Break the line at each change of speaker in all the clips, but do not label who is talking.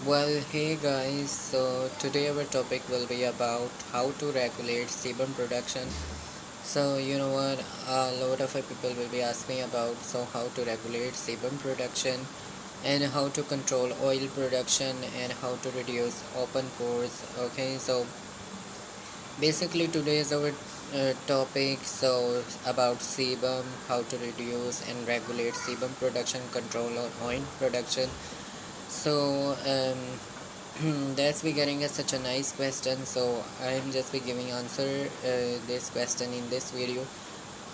Well, hey guys, so today our topic will be about how to regulate sebum production. So, you know what, a lot of people will be asking about how to regulate sebum production and how to control oil production and how to reduce open pores. Okay, so basically today is our topic about sebum, how to reduce and regulate sebum production, control on oil production. So that's be getting us such a nice question. So I'm just be giving answer this question in this video.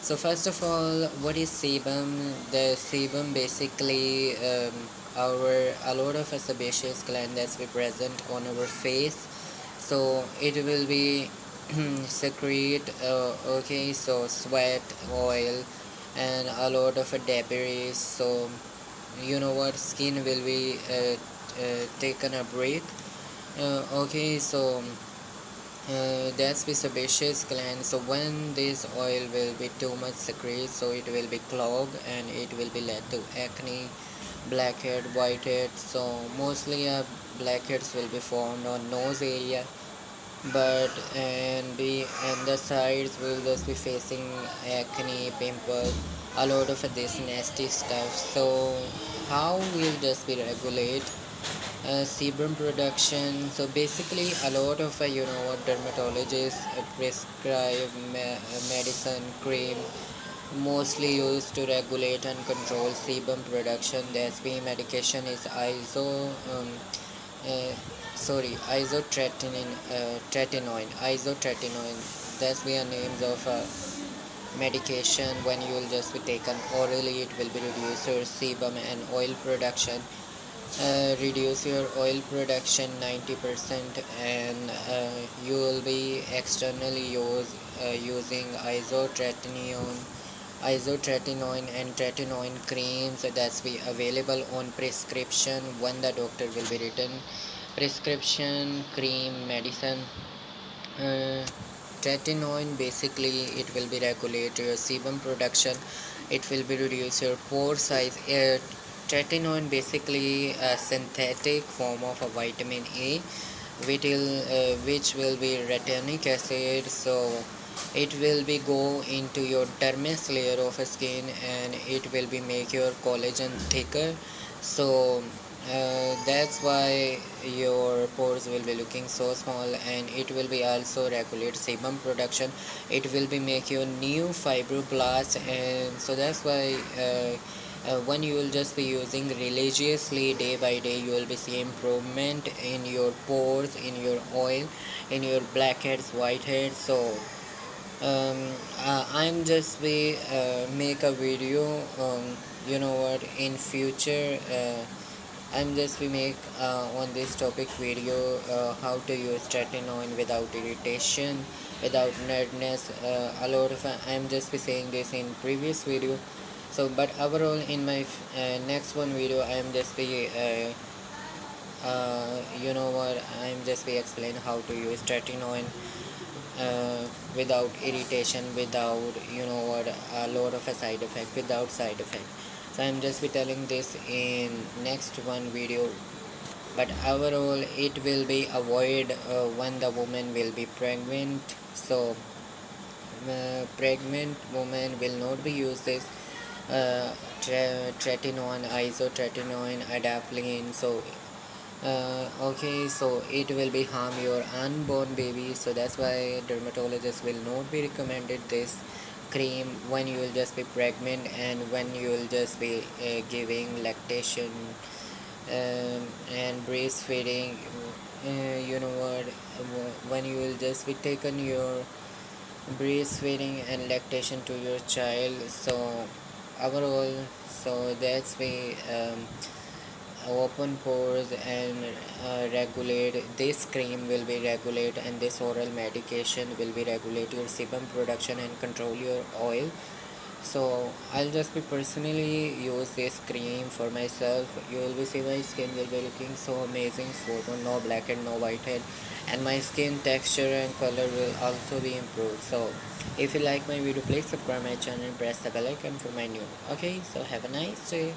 So first of all, what is sebum? The sebum basically our a lot of a sebaceous gland that's be present on our face. So it will be secrete okay, so sweat, oil, and a lot of debris. So you know what, skin will be taken a break. Okay, so that's the sebaceous gland. So when this oil will be too much secrete, so it will be clogged and it will be led to acne, blackhead, whitehead. So mostly blackheads will be formed on nose area, but and the sides will just be facing acne, pimple, a lot of this nasty stuff. So how will just be regulate sebum production? So basically a lot of dermatologists prescribe medicine cream mostly used to regulate and control sebum production. The SP medication is uh, isotretinoin. That's the names of medication. When you will just be taken orally, it will be reduce your sebum and oil production, reduce your oil production 90%, and you will be externally using isotretinoin and tretinoin creams that's be available on prescription when the doctor will be written prescription cream medicine. uh, Tretinoin basically it will be regulate your sebum production, it will be reduce your pore size. Tretinoin basically a synthetic form of a vitamin A which will be retinic acid. So it will be go into your dermis layer of skin and it will be make your collagen thicker. So that's why your pores will be looking so small, and it will be also regulate sebum production. It will be make your new fibroblasts, and so that's why when you will just be using religiously day by day, you will be seeing improvement in your pores, in your oil, in your blackheads, whiteheads. So I'm just be make a video. You know what, in future I'm just we make on this topic video how to use tretinoin without irritation, without nerdness. A lot of I'm just be saying this in previous video. So but overall in my next one video I'm just be you know what, I'm just be explain how to use tretinoin without irritation, without you know what, a lot of a side effect, without side effect. So I'm just be telling this in next one video. But overall it will be avoid when the woman will be pregnant. So pregnant woman will not be use this tretinoin, isotretinoin, adapalene. So okay, so it will be harm your unborn baby. So that's why dermatologists will not be recommended this cream when you will just be pregnant and when you will just be giving lactation and breastfeeding. You know what, when you will just be taken your breastfeeding and lactation to your child. So overall, so that's why open pores and regulate this cream will be regulate, and this oral medication will be regulate your sebum production and control your oil. So I'll just be personally use this cream for myself. You will be see my skin will be looking so amazing, so no blackhead, no whitehead, and my skin texture and color will also be improved. So if you like my video, please subscribe my channel and press the bell icon for my new. Okay, so have a nice day.